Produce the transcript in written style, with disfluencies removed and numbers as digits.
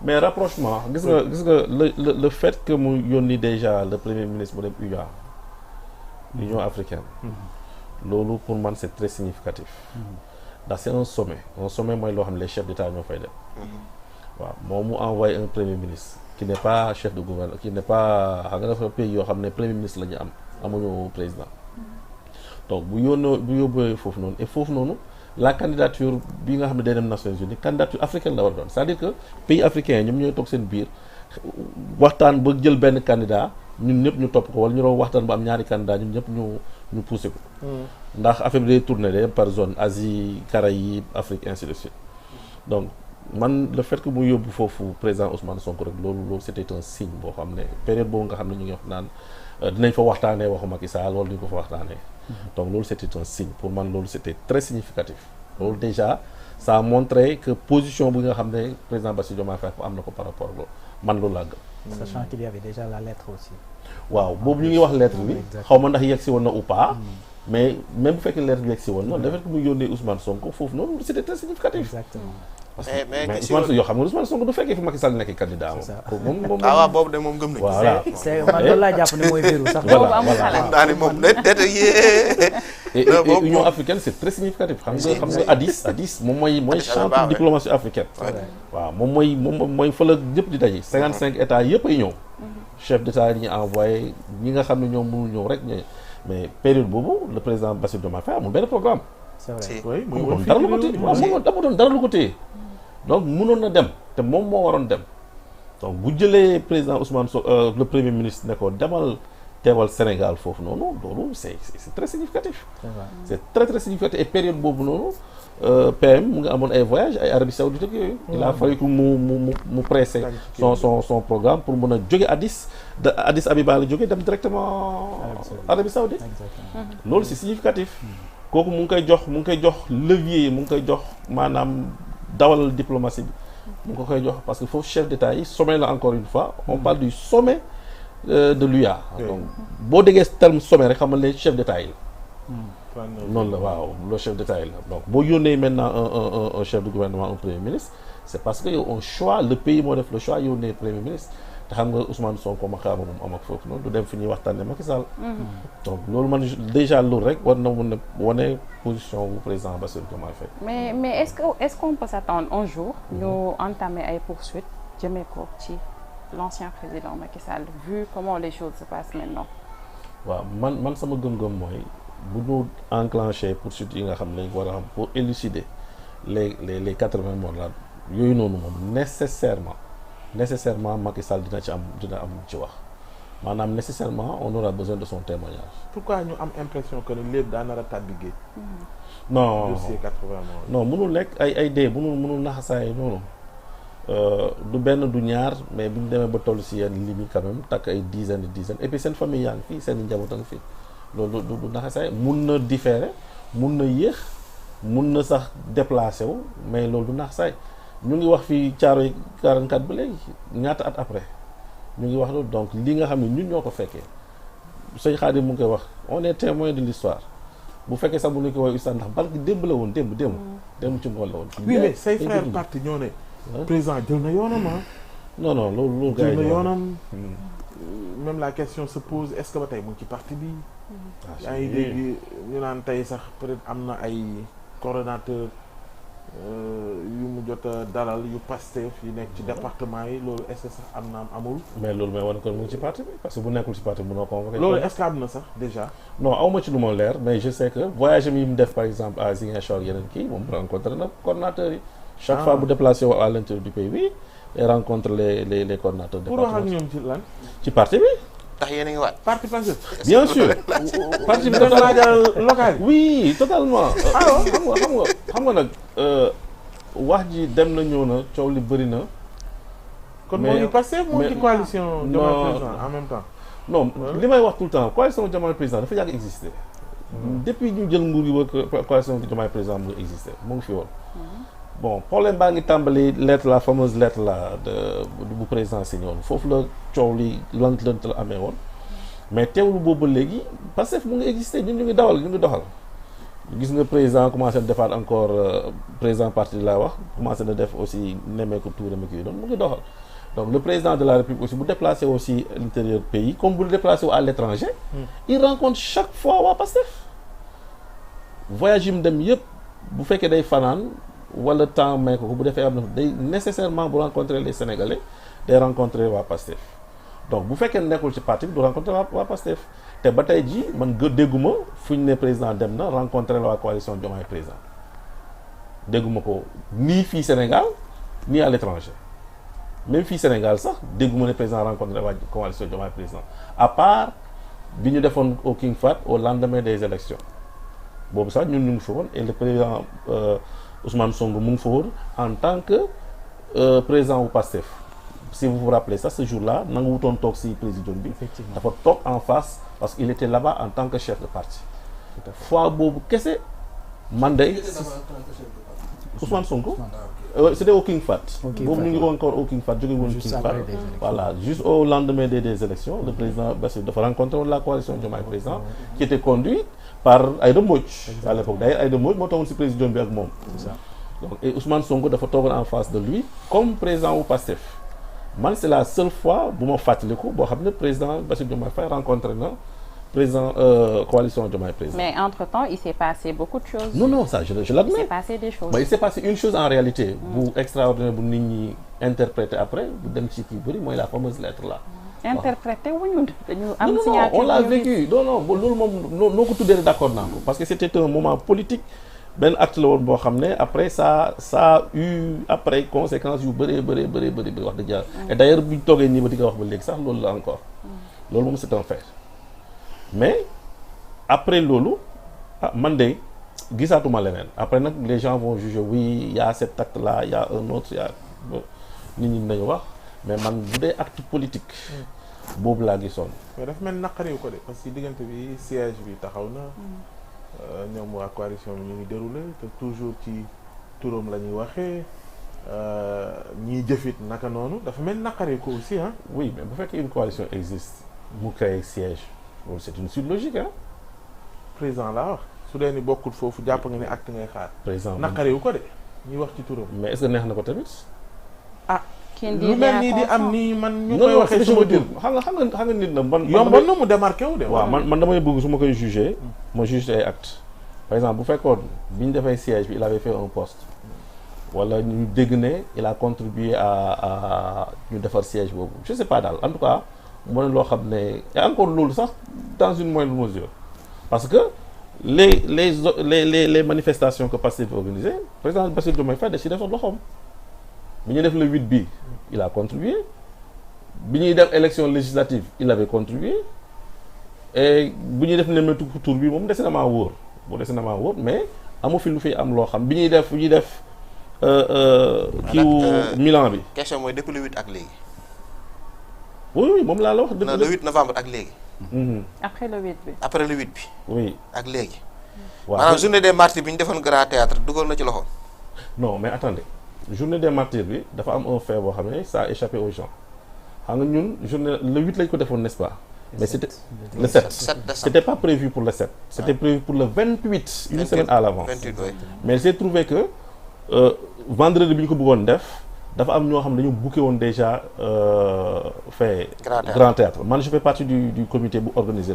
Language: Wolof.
mais rapprochement gis nga le fait que mu yónni déjà le premier ministre mu dem UA l'Union africaine loolu pour man c'est très significatif ndax c'est un sommet mooy loo xam ne les chefs d'État ñoo fay dem waaw moom mu envoyé un premier ministre qui n'est pas chef de gouvernement qui n'est pas xam nga dafa pays yoo xam ne premier ministre la ñu amuñu président donc bu yóbbee foofu noonu et foofu noonu la candidature bi nga xam ne day dem Nations Unies candidature africaine la war a doon c'est-à-dire que pays africains ñoom ñooy toog seen biir waxtaan ba jël benn candidat ñun ñëpp ñu topp ko wala ñu doon waxtaan ba am ñaari candidat ñun ñëpp ñu poussé ko ndax affaire bi day tourner day par zone Asie Caraïbes Afrique ainsi de suite donc man le fait que mu yóbbu foofu président Ousmane Sonko rek loolu c'était un signe boo xam ne période boobu nga xam ne ñu ngi wax naan dinañ fa waxtaanee waxu Macky Sall wala duñ ko fa waxtaanee donc loolu c'était un signe pour man loolu c'était très significatif loolu déjà ça a montré que position bi nga xam ne président Bassirou Diomaye Faye am na ko par rapport loolu man loolu laa gëm. Sachant qu'il y avait déjà la lettre aussi. waaw boobu ñu ngi wax lettre bi xaw ma ndax yegg si woon na ou pas mais même bu fekkee lettre bi yegg si woon na le fait que mu yónnee Ousmane Sonko foofu noonu c'était très significatif. Exactement. mais Ousmane yoo xam nga Ousmane Sonko du fekkee fi Macky Sall nekk candidat moom. waaw boobu de moom gëm nañu. voilà c'est man loolu laa jàpp ne mooy verrou sax. voilà daani moom et Union africaine c'est très significatif xam nga Addis moom mooy champ de diplomatie africaine. waaw moom mooy fa la ñëpp di daje 55 états yëpp ay ñëw. chef d'état yi ñu envoyé ñi nga xam ne ñoom mënul ñëw rek mais période boobu le président Bassirou Diomaye Faye amul benn programme. c'est vrai oui moom dara lu ko téye waaw moom amutoon dara lu ko téye donc mënoon na dem te moom moo waroon dem donc bu jëlee président Ousmane Sonko le premier ministre ne ko demal teewal Sénégal foofu noonu loolu c'est très significatif. c'est très très significatif et période boobu noonu PM mu nga amoon ay voyages ay Arabie Saoudite ak yooyu. il a fallu que mu pressé son programme pour mën a jóge Addis Abeba la jóge dem directement Arabie Saoudite. loolu c'est significatif. kooku mu ngi koy jox levier mu ngi koy jox maanaam dawal diplomatie bi mu ngi ko koy jox parce que foofu chef d'État yi sommet la encore une fois on parle du sommet de l'UA donc boo déggee terme sommet rek xamal ne chef d'État yi la noonu la waaw le chef d'État yi la donc boo yónnee maintenant un chef de gouvernement un premier ministre c'est parce que yow un choix le pays moo def le choix yónnee premier ministre te xam nga Ousmane Sonko ma xaama moom am ak foofu noonu du dem fi ñuy waxtaanee Macky Sall. donc loolu man déjà loolu rek war na mën a wane position bu président Bassirou Diomaye Faye. mais est-ce qu'on peut s'attendre un jour ñu entamer ay poursuites jëmee ko ci l'ancien président Macky Sall vu comment les choses se passent maintenant. waaw man sama gëm-gëm mooy bu ñu enclencher poursuites yi nga xam ne lañ war a am pour élucider les 80 morts là yooyu noonu moom nécessairement Macky Sall dina am ci wax maanaam nécessairement on aura besoin de son témoignage. pourquoi ñu am impression que ni lépp daa nar a tàbbi géej. non dossier 80 morts. non mënul nekk ay dee mënul naxasaay noonu du benn du ñaar mais bu ñu demee ba toll si yenn limite quand même takk ay dizaines et puis seen famille yaa ngi fii seen njaboot a ngi fii loolu du naxasaay mun na différer mun na yéex mun na sax déplacé wu mais loolu du naxasaay. ñu ngi wax fii Thiaroye 44 ba léegi ñaata at après ñu ngi wax loolu donc li nga xam ne ñun ñoo ko fekkee sëñ Khadim mu ngi koy wax on est témoin de l'histoire bu fekkee sax bu ñu ko woowee histoire ndax balki démb la woon démb ci ngoon la woon. oui mais say frères parti ñoo ne. président jël na yoonam non loolu gars yi jël na yoonam. même la question se pose est-ce que ba tey mu ngi ci parti bi. yaa ngi dégg ñu naan tey sax peut-être am na ay coordonnateurs. yu mu jot a dalal yu Pastef yi nekk ci département yi loolu est-ce que sax am na amul. mais loolu may wane kon mu ngi ci parti bi parce que bu nekkul ci parti bi mënoo convoquer. loolu est-ce que am na sax déjà. non awma ci lu ma leer mais je sais que voyage yi mu def par exemple à Ziguinchor yeneen kii moom rencontré na coordonnateurs yi. chaque fois bu déplacé wu à l'intérieur du pays bi et rencontre les coordonnateurs. pour wax ak ñoom ci lan. ci parti bi. ndax yéen a ngi waat. parti Pastef. bien sûr. parti bi dafa laajal local yi. oui totalement. xam nga nag wax ji dem na ñëw na coow li bëri na. kon moo ngi Pastef moo ngi coalition. Diomaye président en même temps. non li may wax tout le temps coalition Diomaye président dafa yàgg exister. depuis ñu jël nguur gi ba coalition Diomaye président mu ngi exister mu ngi fi woon. bon problème baa ngi tàmbali la fameuse lettre là bu président signé woon foofu la coow li lant la amee woon mais teewlu boobu ba léegi Pastef mu ngi exister ñun ñu ngi dawal ñu ngi doxal gis nga président commencé na defaat encore président parti laa wax commencé na def aussi nemmeeku tuuti nemmeeku yi doon mu ngi doxal donc le président de la République aussi bu déplacé aussi à l'intérieur pays comme bu déplacé wu à l'étranger il rencontre chaque fois waa Pastef voyage yi mu dem yëpp bu fekkee day fanaan wala temps may ko bu defee am na day nécessairement bu rencontrer les Sénégalais day rencontrer waa Pastef donc bu fekkee nekkul ci parti bi du rencontrer waa Pastef te ba tey jii man dégguma fu ñu ne président dem na rencontrer la waa coalition Diomaye président dégguma ko nii fii Sénégal nii à l'étranger même fii Sénégal sax dégguma ne président rencontré waa coalition Diomaye président à part bi ñu defoon au King Fahd au lendemain des élections boobu sax ñun ñu ngi fa woon et le président Ousmane Sonko mu ngi fa woon en tant que président wu Pastef si vous vous rappelez ça ce jour-là nangu wutoon toog si président bi dafa toog en face parce qu'il était là-bas en tant que chef de parti fois boobu kese man de Ousmane Sonko c'était au King Fahd boobu ñu ngi encore au King Fahd jóge woon King Fahd voilà juste au lendemain des élections le président Bassirou dafa rencontré woon la coalition Diomaye président qui était conduite par Aïda Mbodj à l'époque d'ailleurs Aïda Mbodj moo toogoon si président bi ak moom donc et Ousmane Sonko dafa toogoon en face de lui comme président wu Pastef man c'est la seule fois bu ma fàttaliku boo xam ne président Bassirou Diomaye Faye rencontré na président coalition Diomaye président. Mais entre-temps, il s'est passé beaucoup de choses. Non, ça, je l'admets. Il s'est passé des choses. Mais il s'est passé une chose en réalité, bu extraordinaire bu nit ñi interpréter après bu dem ci kii bëri mooy la fameuse lettre là. Interpréter wuñu dañu am non, signature. on l'a vécu. Non, loolu moom noo ko tuddee d'accord naa ko parce que c'était un moment politique. benn acte la woon boo xam ne après ça a eu après conséquences yu bëri wax dëgg yàlla. Et d'ailleurs bu ñu toogee nii ba di ko wax ba léegi sax loolu la encore. loolu moom c'est un fait. Mais après loolu man de gisaatuma leneen après nag les gens vont juger oui il y a cet acte là il y a un autre il y a nit ñi nañu wax mais man bu dee acte politique boobu laa gisoon. mais dafa mel naqariw ko de parce que diggante bi siège bi taxaw na ñoom waa coalition bi ñu ngi déroulé te toujours ci turam la ñuy waxee ñiy jëfit naka noonu dafa mel naqariw ko aussi ah. Oui mais bu fekkee une coalition existe mu créer siège. loolu c'est une suite logique hein. président laa wax su dee ni bokkul foofu jàpp nga ne acte ngay xaar. président naqariwu ko de ñuy wax ci turam. mais est-ce que neex na ko tamit. lu mel nii di am nii man. ñu koy waxee sama tur xam nga nit na man. yomboon na mu démarqué wu de. waaw man damay bëgg su ma koy juger. ma juge ay actes. par exemple bu fekkoon bi ñu defee siège bi il avait fait un poste. wala ñu dégg ne il a contribué à ñu defar siège boobu je sais pas daal en tout cas. moo ne loo xam ne et encore loolu sax dans une moindre mesure parce que les manifestations que Pastef organisé président Bassirou Diomaye Faye da ci defoon loxoom bi ñuy def le 8 bi il a contribué bi ñuy def élection législative il avait contribué et bu ñuy def nemmeeku tour bi moom dese na maa wóor mais amu fi lu fi am loo xam bi ñuy def kiiwu Milan bi. question mooy depuis le 8 ak léegi. oui moom laa la wax. le 8 novembre ak léegi. après le 8 bi. après le 8 bi. oui ak léegi. waaw maanaam journée des martyrs bi ñu defoon grand théâtre dugal na ci loxo. non mais attendez journée des martyrs bi dafa am un fait boo xam ne ça a échappé aux gens xam nga ñun journée le 8 lañ ko defoon n'est-ce pas. mais c'était le 7. 7 décembre. C'était pas prévu pour le 7. C'était prévu pour le 28. Une semaine à l'avance. 28 oui. Mais il s'est trouvé que vendredi bi ñu ko bëggoon def dafa am ñoo xam ne dañu booké woon déjà fait grand théâtre man je fais partie du comité bu organiser